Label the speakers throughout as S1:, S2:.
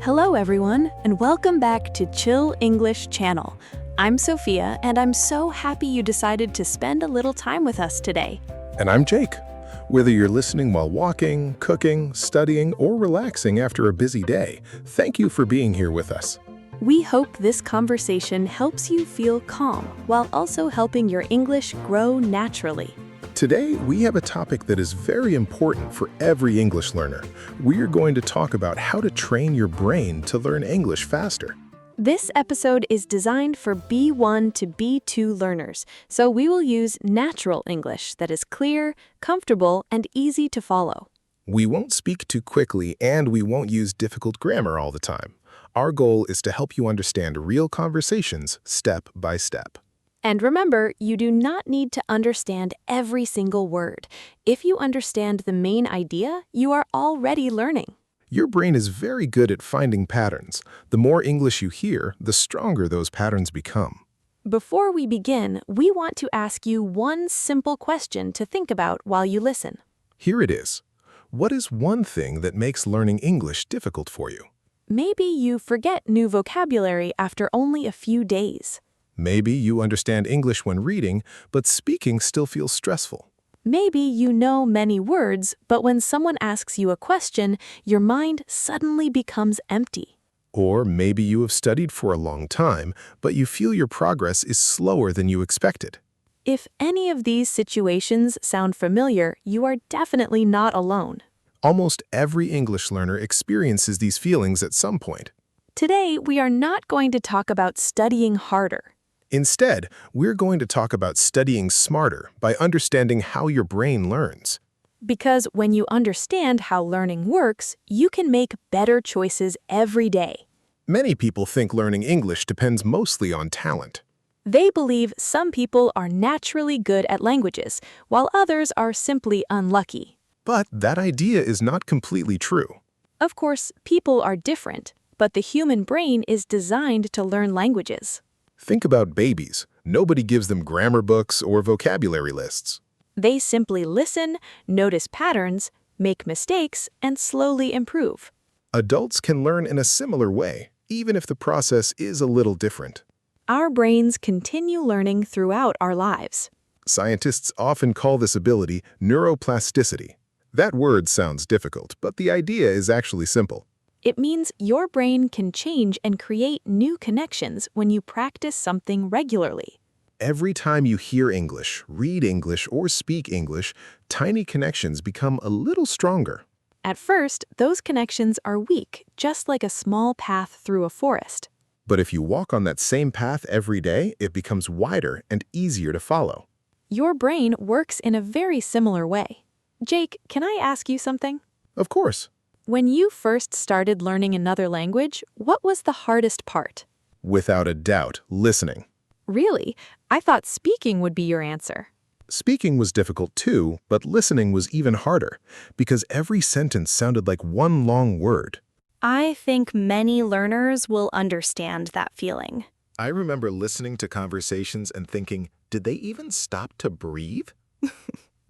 S1: Hello everyone, and welcome back to Chill English Channel. I'm Sophia, and I'm so happy you decided to spend a little time with us today.
S2: And I'm Jake. Whether you're listening while walking, cooking, studying, or relaxing after a busy day, thank you for being here with us.
S1: We hope this conversation helps you feel calm while also helping your English grow naturally.
S2: Today, we have a topic that is very important for every English learner. We are going to talk about how to train your brain to learn English faster.
S1: This episode is designed for B1 to B2 learners, so we will use natural English that is clear, comfortable, and easy to follow.
S2: We won't speak too quickly, and we won't use difficult grammar all the time. Our goal is to help you understand real conversations step by step.
S1: And remember, you do not need to understand every single word. If you understand the main idea, you are already learning.
S2: Your brain is very good at finding patterns. The more English you hear, the stronger those patterns become.
S1: Before we begin, we want to ask you one simple question to think about while you listen.
S2: Here it is. What is one thing that makes learning English difficult for you?
S1: Maybe you forget new vocabulary after only a few days.
S2: Maybe you understand English when reading, but speaking still feels stressful.
S1: Maybe you know many words, but when someone asks you a question, your mind suddenly becomes empty.
S2: Or maybe you have studied for a long time, but you feel your progress is slower than you expected.
S1: If any of these situations sound familiar, you are definitely not alone.
S2: Almost every English learner experiences these feelings at some point.
S1: Today, we are not going to talk about studying harder.
S2: Instead, we're going to talk about studying smarter by understanding how your brain learns.
S1: Because when you understand how learning works, you can make better choices every day.
S2: Many people think learning English depends mostly on talent.
S1: They believe some people are naturally good at languages, while others are simply unlucky.
S2: But that idea is not completely true.
S1: Of course, people are different, but the human brain is designed to learn languages.
S2: Think about babies. Nobody gives them grammar books or vocabulary lists.
S1: They simply listen, notice patterns, make mistakes, and slowly improve.
S2: Adults can learn in a similar way, even if the process is a little different.
S1: Our brains continue learning throughout our lives.
S2: Scientists often call this ability neuroplasticity. That word sounds difficult, but the idea is actually simple.
S1: It means your brain can change and create new connections when you practice something regularly.
S2: Every time you hear English, read English, or speak English, tiny connections become a little stronger.
S1: At first, those connections are weak, just like a small path through a forest.
S2: But if you walk on that same path every day, it becomes wider and easier to follow.
S1: Your brain works in a very similar way. Jake, can I ask you something?
S2: Of course.
S1: When you first started learning another language, what was the hardest part?
S2: Without a doubt, listening.
S1: Really? I thought speaking would be your answer.
S2: Speaking was difficult too, but listening was even harder, because every sentence sounded like one long word.
S3: I think many learners will understand that feeling.
S2: I remember listening to conversations and thinking, did they even stop to breathe?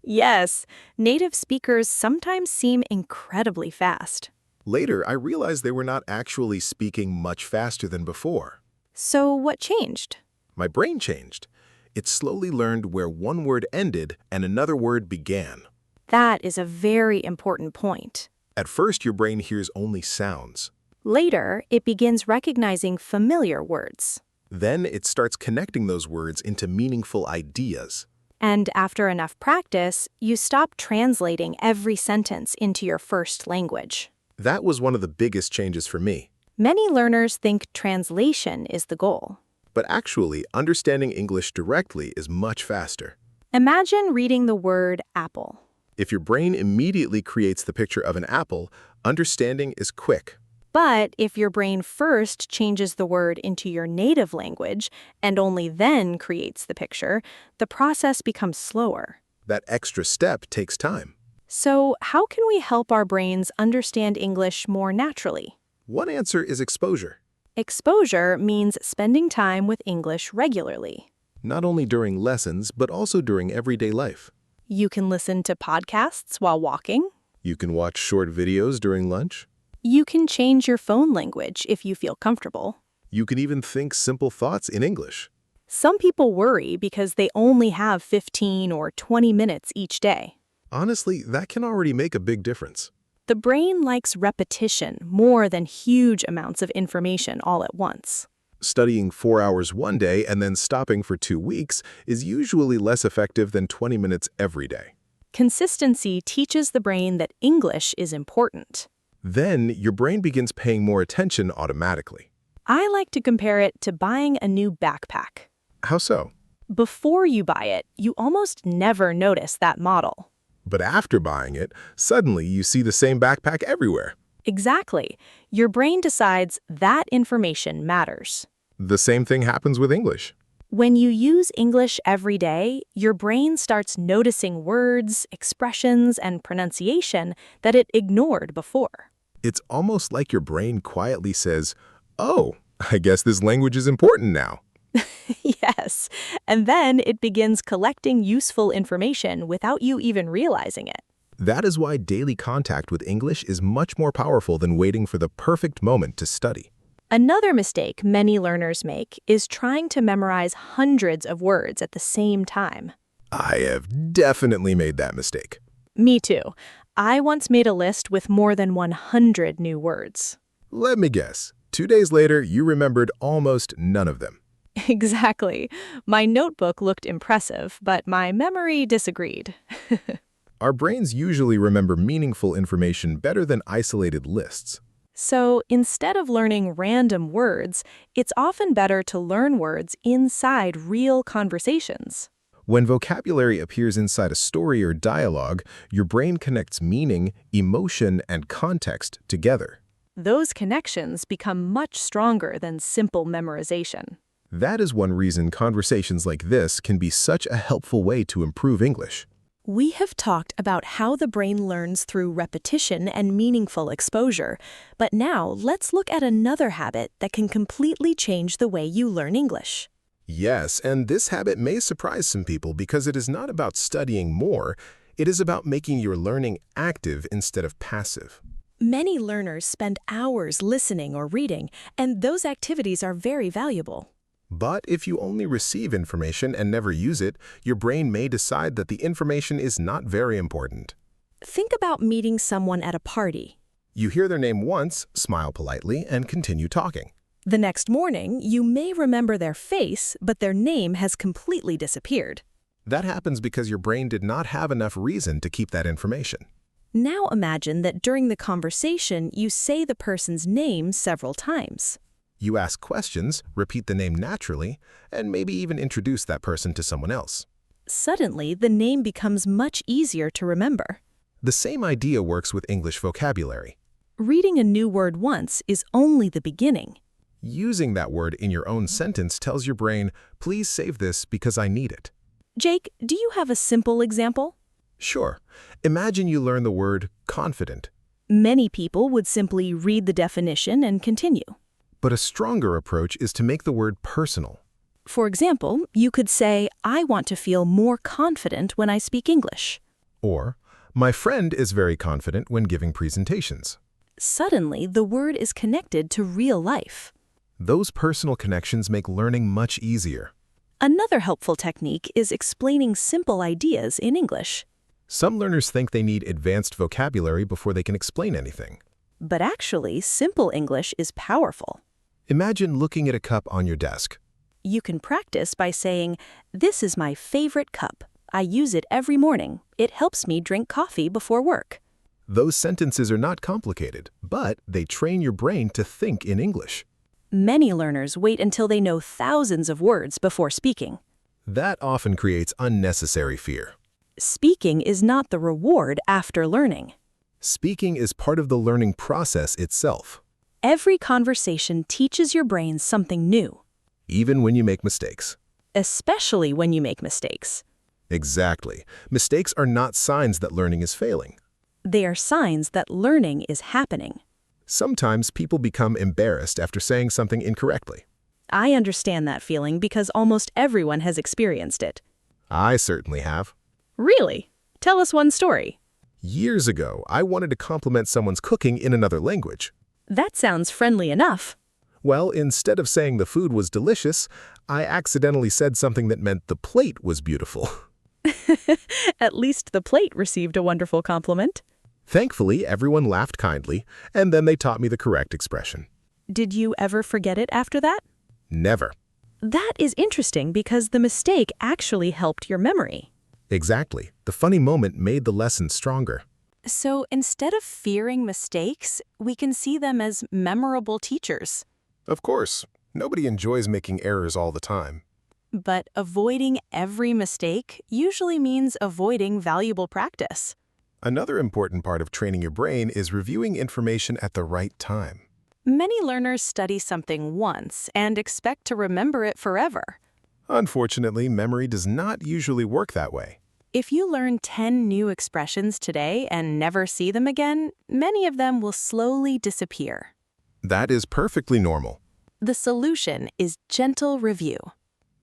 S3: Yes, native speakers sometimes seem incredibly fast.
S2: Later, I realized they were not actually speaking much faster than before.
S3: So what changed?
S2: My brain changed. It slowly learned where one word ended and another word began.
S3: That is a very important point.
S2: At first, your brain hears only sounds.
S3: Later, it begins recognizing familiar words.
S2: Then it starts connecting those words into meaningful ideas.
S3: And after enough practice, you stop translating every sentence into your first language.
S2: That was one of the biggest changes for me.
S3: Many learners think translation is the goal.
S2: But actually, understanding English directly is much faster.
S3: Imagine reading the word apple.
S2: If your brain immediately creates the picture of an apple, understanding is quick.
S3: But if your brain first changes the word into your native language and only then creates the picture, the process becomes slower.
S2: That extra step takes time.
S3: So, how can we help our brains understand English more naturally?
S2: One answer is exposure.
S3: Exposure means spending time with English regularly.
S2: Not only during lessons, but also during everyday life.
S3: You can listen to podcasts while walking.
S2: You can watch short videos during lunch.
S3: You can change your phone language if you feel comfortable.
S2: You can even think simple thoughts in English.
S3: Some people worry because they only have 15 or 20 minutes each day.
S2: Honestly, that can already make a big difference.
S3: The brain likes repetition more than huge amounts of information all at once.
S2: Studying 4 hours one day and then stopping for 2 weeks is usually less effective than 20 minutes every day.
S3: Consistency teaches the brain that English is important.
S2: Then your brain begins paying more attention automatically.
S3: I like to compare it to buying a new backpack.
S2: How so?
S3: Before you buy it, you almost never notice that model.
S2: But after buying it, suddenly you see the same backpack everywhere.
S3: Exactly. Your brain decides that information matters.
S2: The same thing happens with English.
S3: When you use English every day, your brain starts noticing words, expressions, and pronunciation that it ignored before.
S2: It's almost like your brain quietly says, "Oh, I guess this language is important now."
S3: Yes, and then it begins collecting useful information without you even realizing it.
S2: That is why daily contact with English is much more powerful than waiting for the perfect moment to study.
S3: Another mistake many learners make is trying to memorize hundreds of words at the same time.
S2: I have definitely made that mistake.
S3: Me too. I once made a list with more than 100 new words.
S2: Let me guess. 2 days later, you remembered almost none of them.
S3: Exactly. My notebook looked impressive, but my memory disagreed.
S2: Our brains usually remember meaningful information better than isolated lists.
S3: So instead of learning random words, it's often better to learn words inside real conversations.
S2: When vocabulary appears inside a story or dialogue, your brain connects meaning, emotion, and context together.
S3: Those connections become much stronger than simple memorization.
S2: That is one reason conversations like this can be such a helpful way to improve English.
S3: We have talked about how the brain learns through repetition and meaningful exposure, but now let's look at another habit that can completely change the way you learn English.
S2: Yes, and this habit may surprise some people because it is not about studying more, it is about making your learning active instead of passive.
S3: Many learners spend hours listening or reading, and those activities are very valuable.
S2: But if you only receive information and never use it, your brain may decide that the information is not very important.
S3: Think about meeting someone at a party.
S2: You hear their name once, smile politely, and continue talking.
S3: The next morning, you may remember their face, but their name has completely disappeared.
S2: That happens because your brain did not have enough reason to keep that information.
S3: Now imagine that during the conversation, you say the person's name several times.
S2: You ask questions, repeat the name naturally, and maybe even introduce that person to someone else.
S3: Suddenly, the name becomes much easier to remember.
S2: The same idea works with English vocabulary.
S3: Reading a new word once is only the beginning.
S2: Using that word in your own sentence tells your brain, "Please save this because I need it."
S3: Jake, do you have a simple example?
S2: Sure. Imagine you learn the word confident.
S3: Many people would simply read the definition and continue.
S2: But a stronger approach is to make the word personal.
S3: For example, you could say, I want to feel more confident when I speak English.
S2: Or, my friend is very confident when giving presentations.
S3: Suddenly, the word is connected to real life.
S2: Those personal connections make learning much easier.
S3: Another helpful technique is explaining simple ideas in English.
S2: Some learners think they need advanced vocabulary before they can explain anything.
S3: But actually, simple English is powerful.
S2: Imagine looking at a cup on your desk.
S3: You can practice by saying, "This is my favorite cup. I use it every morning. It helps me drink coffee before work."
S2: Those sentences are not complicated, but they train your brain to think in English.
S3: Many learners wait until they know thousands of words before speaking.
S2: That often creates unnecessary fear.
S3: Speaking is not the reward after learning.
S2: Speaking is part of the learning process itself.
S3: Every conversation teaches your brain something new.
S2: Even when you make mistakes.
S3: Especially when you make mistakes.
S2: Exactly. Mistakes are not signs that learning is failing.
S3: They are signs that learning is happening.
S2: Sometimes people become embarrassed after saying something incorrectly.
S3: I understand that feeling because almost everyone has experienced it.
S2: I certainly have.
S3: Really? Tell us one story.
S2: Years ago, I wanted to compliment someone's cooking in another language.
S3: That sounds friendly enough.
S2: Well, instead of saying the food was delicious, I accidentally said something that meant the plate was beautiful.
S3: At least the plate received a wonderful compliment.
S2: Thankfully, everyone laughed kindly, and then they taught me the correct expression.
S3: Did you ever forget it after that?
S2: Never.
S3: That is interesting because the mistake actually helped your memory.
S2: Exactly. The funny moment made the lesson stronger.
S1: So instead of fearing mistakes, we can see them as memorable teachers.
S2: Of course, nobody enjoys making errors all the time.
S1: But avoiding every mistake usually means avoiding valuable practice.
S2: Another important part of training your brain is reviewing information at the right time.
S1: Many learners study something once and expect to remember it forever.
S2: Unfortunately, memory does not usually work that way.
S1: If you learn 10 new expressions today and never see them again, many of them will slowly disappear.
S2: That is perfectly normal.
S1: The solution is gentle review.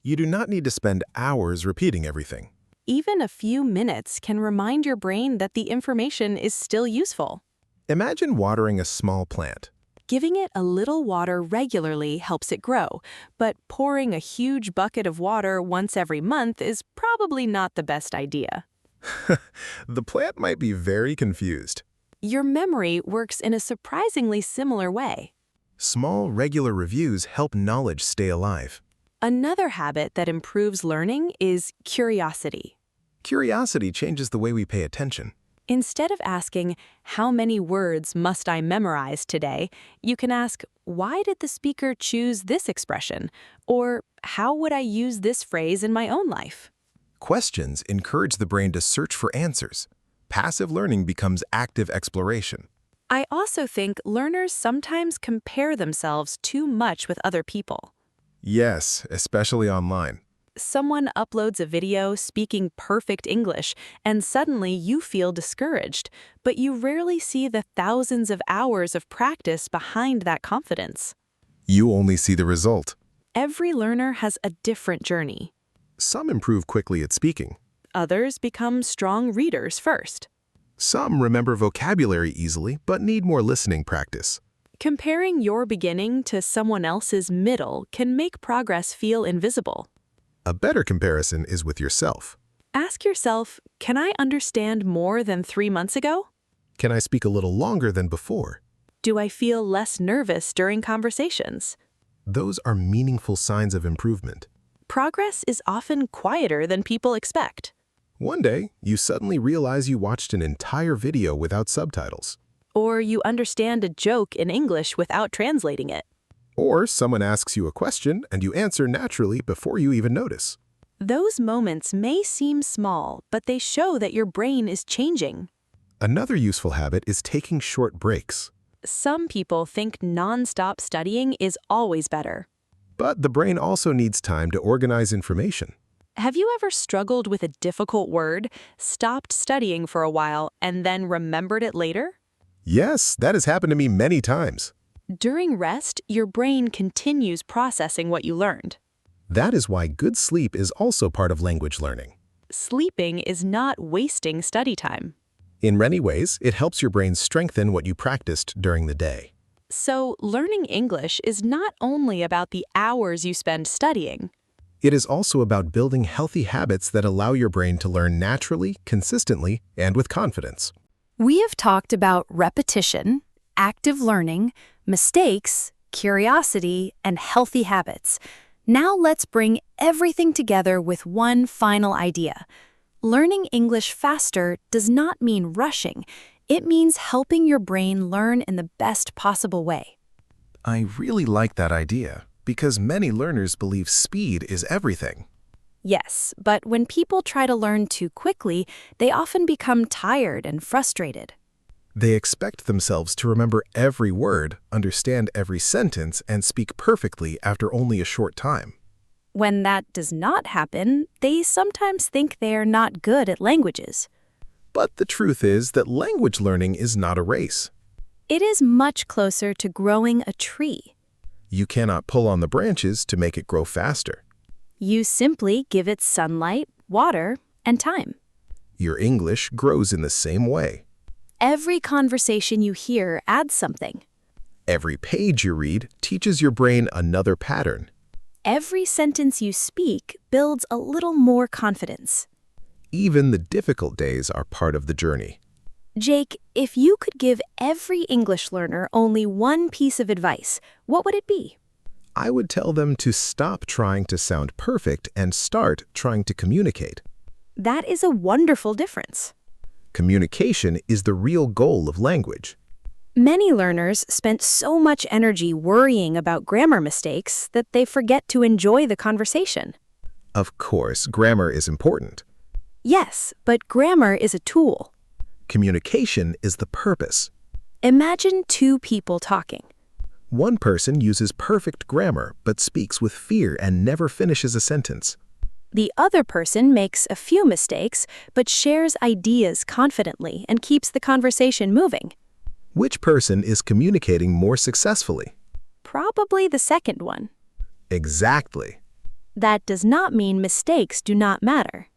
S2: You do not need to spend hours repeating everything.
S1: Even a few minutes can remind your brain that the information is still useful.
S2: Imagine watering a small plant.
S1: Giving it a little water regularly helps it grow, but pouring a huge bucket of water once every month is probably not the best idea.
S2: The plant might be very confused.
S1: Your memory works in a surprisingly similar way.
S2: Small, regular reviews help knowledge stay alive.
S1: Another habit that improves learning is curiosity.
S2: Curiosity changes the way we pay attention.
S1: Instead of asking, "How many words must I memorize today?" you can ask, "Why did the speaker choose this expression?" Or, "How would I use this phrase in my own life?"
S2: Questions encourage the brain to search for answers. Passive learning becomes active exploration.
S1: I also think learners sometimes compare themselves too much with other people.
S2: Yes, especially online.
S1: Someone uploads a video speaking perfect English, and suddenly you feel discouraged, but you rarely see the thousands of hours of practice behind that confidence.
S2: You only see the result.
S1: Every learner has a different journey.
S2: Some improve quickly at speaking.
S1: Others become strong readers first.
S2: Some remember vocabulary easily but need more listening practice.
S1: Comparing your beginning to someone else's middle can make progress feel invisible.
S2: A better comparison is with yourself.
S1: Ask yourself, can I understand more than 3 months ago?
S2: Can I speak a little longer than before?
S1: Do I feel less nervous during conversations?
S2: Those are meaningful signs of improvement.
S1: Progress is often quieter than people expect.
S2: One day, you suddenly realize you watched an entire video without subtitles.
S1: Or you understand a joke in English without translating it.
S2: Or someone asks you a question and you answer naturally before you even notice.
S1: Those moments may seem small, but they show that your brain is changing.
S2: Another useful habit is taking short breaks.
S1: Some people think non-stop studying is always better.
S2: But the brain also needs time to organize information.
S1: Have you ever struggled with a difficult word, stopped studying for a while, and then remembered it later?
S2: Yes, that has happened to me many times.
S1: During rest, your brain continues processing what you learned.
S2: That is why good sleep is also part of language learning.
S1: Sleeping is not wasting study time.
S2: In many ways, it helps your brain strengthen what you practiced during the day.
S1: So, learning English is not only about the hours you spend studying.
S2: It is also about building healthy habits that allow your brain to learn naturally, consistently, and with confidence.
S1: We have talked about repetition, active learning, mistakes, curiosity, and healthy habits. Now let's bring everything together with one final idea. Learning English faster does not mean rushing. It means helping your brain learn in the best possible way.
S2: I really like that idea because many learners believe speed is everything.
S1: Yes, but when people try to learn too quickly, they often become tired and frustrated.
S2: They expect themselves to remember every word, understand every sentence, and speak perfectly after only a short time.
S1: When that does not happen, they sometimes think they are not good at languages.
S2: But the truth is that language learning is not a race.
S1: It is much closer to growing a tree.
S2: You cannot pull on the branches to make it grow faster.
S1: You simply give it sunlight, water, and time.
S2: Your English grows in the same way.
S1: Every conversation you hear adds something.
S2: Every page you read teaches your brain another pattern.
S1: Every sentence you speak builds a little more confidence.
S2: Even the difficult days are part of the journey.
S1: Jake, if you could give every English learner only one piece of advice, what would it be?
S2: I would tell them to stop trying to sound perfect and start trying to communicate.
S1: That is a wonderful difference.
S2: Communication is the real goal of language.
S1: Many learners spent so much energy worrying about grammar mistakes that they forget to enjoy the conversation.
S2: Of course, grammar is important.
S1: Yes, but grammar is a tool.
S2: Communication is the purpose.
S1: Imagine two people talking.
S2: One person uses perfect grammar but speaks with fear and never finishes a sentence.
S1: The other person makes a few mistakes but shares ideas confidently and keeps the conversation moving.
S2: Which person is communicating more successfully?
S1: Probably the second one.
S2: Exactly.
S1: That does not mean mistakes do not matter.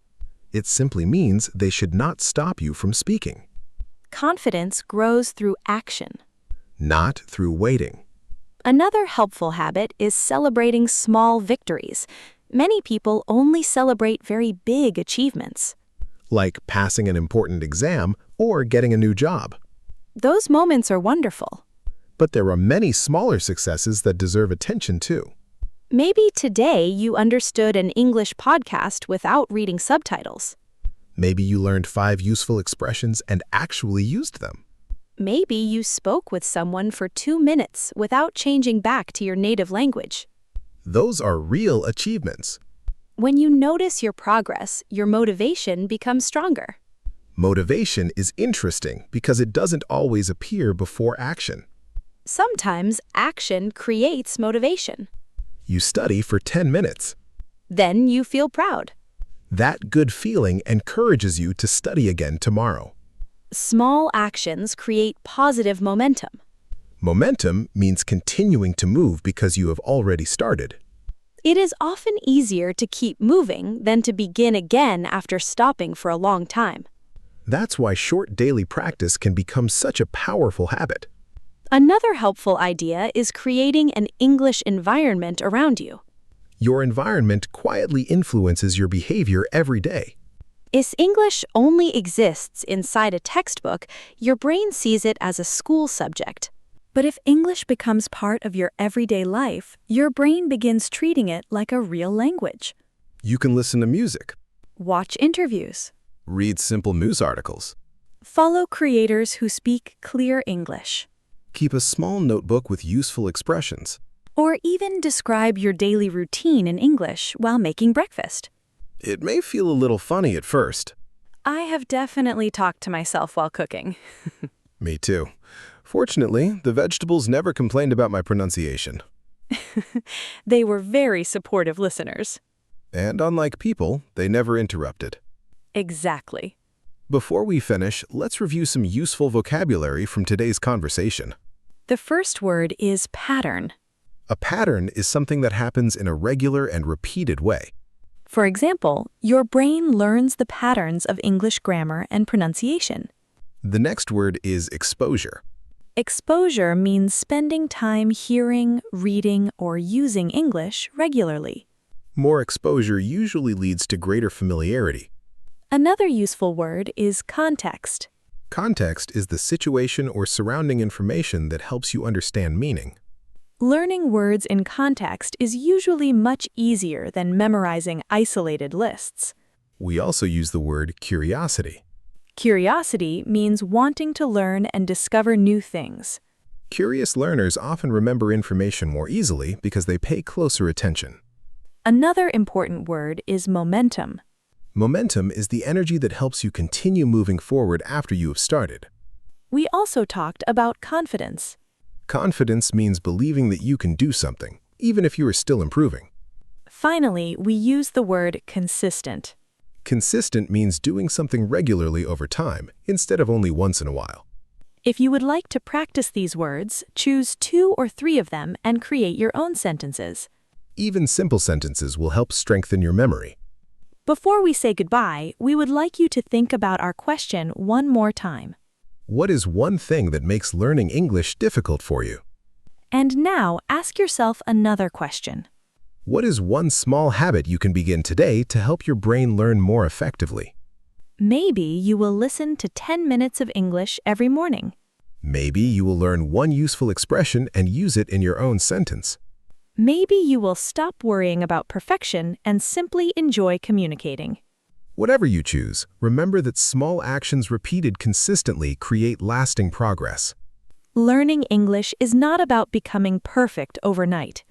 S2: It simply means they should not stop you from speaking.
S1: Confidence grows through action.
S2: Not through waiting.
S1: Another helpful habit is celebrating small victories. Many people only celebrate very big achievements.
S2: Like passing an important exam or getting a new job.
S1: Those moments are wonderful.
S2: But there are many smaller successes that deserve attention too.
S1: Maybe today you understood an English podcast without reading subtitles.
S2: Maybe you learned 5 useful expressions and actually used them.
S1: Maybe you spoke with someone for 2 minutes without changing back to your native language.
S2: Those are real achievements.
S1: When you notice your progress, your motivation becomes stronger.
S2: Motivation is interesting because it doesn't always appear before action.
S1: Sometimes action creates motivation.
S2: You study for 10 minutes.
S1: Then you feel proud.
S2: That good feeling encourages you to study again tomorrow.
S1: Small actions create positive momentum.
S2: Momentum means continuing to move because you have already started.
S1: It is often easier to keep moving than to begin again after stopping for a long time.
S2: That's why short daily practice can become such a powerful habit.
S1: Another helpful idea is creating an English environment around you.
S2: Your environment quietly influences your behavior every day.
S1: If English only exists inside a textbook, your brain sees it as a school subject. But if English becomes part of your everyday life, your brain begins treating it like a real language.
S2: You can listen to music,
S1: Watch interviews.
S2: read simple news articles,
S1: Follow creators who speak clear English.
S2: keep a small notebook with useful expressions.
S1: Or even describe your daily routine in English while making breakfast.
S2: It may feel a little funny at first.
S1: I have definitely talked to myself while cooking.
S2: Me too. Fortunately, the vegetables never complained about my pronunciation.
S1: They were very supportive listeners.
S2: And unlike people, they never interrupted.
S1: Exactly.
S2: Before we finish, let's review some useful vocabulary from today's conversation.
S1: The first word is pattern.
S2: A pattern is something that happens in a regular and repeated way.
S1: For example, your brain learns the patterns of English grammar and pronunciation.
S2: The next word is exposure.
S1: Exposure means spending time hearing, reading, or using English regularly.
S2: More exposure usually leads to greater familiarity.
S1: Another useful word is context.
S2: Context is the situation or surrounding information that helps you understand meaning.
S1: Learning words in context is usually much easier than memorizing isolated lists.
S2: We also use the word curiosity.
S1: Curiosity means wanting to learn and discover new things.
S2: Curious learners often remember information more easily because they pay closer attention.
S1: Another important word is momentum.
S2: Momentum is the energy that helps you continue moving forward after you have started.
S1: We also talked about confidence.
S2: Confidence means believing that you can do something, even if you are still improving.
S1: Finally, we use the word consistent.
S2: Consistent means doing something regularly over time, instead of only once in a while.
S1: If you would like to practice these words, choose 2 or 3 of them and create your own sentences.
S2: Even simple sentences will help strengthen your memory.
S1: Before we say goodbye, we would like you to think about our question one more time.
S2: What is one thing that makes learning English difficult for you?
S3: And now, ask yourself another question.
S2: What is one small habit you can begin today to help your brain learn more effectively?
S3: Maybe you will listen to 10 minutes of English every morning.
S2: Maybe you will learn one useful expression and use it in your own sentence.
S3: Maybe you will stop worrying about perfection and simply enjoy communicating.
S2: Whatever you choose, remember that small actions repeated consistently create lasting progress.
S3: Learning English is not about becoming perfect overnight.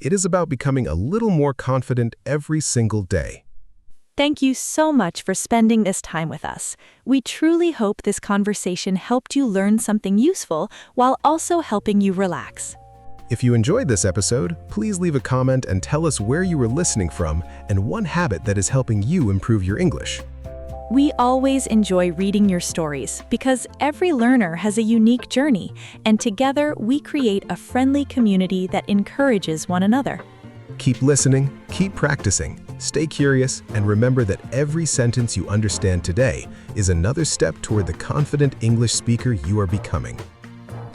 S2: It is about becoming a little more confident every single day.
S3: Thank you so much for spending this time with us. We truly hope this conversation helped you learn something useful while also helping you relax.
S2: If you enjoyed this episode, please leave a comment and tell us where you were listening from and one habit that is helping you improve your English.
S3: We always enjoy reading your stories because every learner has a unique journey, and together we create a friendly community that encourages one another.
S2: Keep listening, keep practicing, stay curious, and remember that every sentence you understand today is another step toward the confident English speaker you are becoming.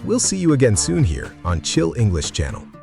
S2: We'll see you again soon here on Chill English Channel.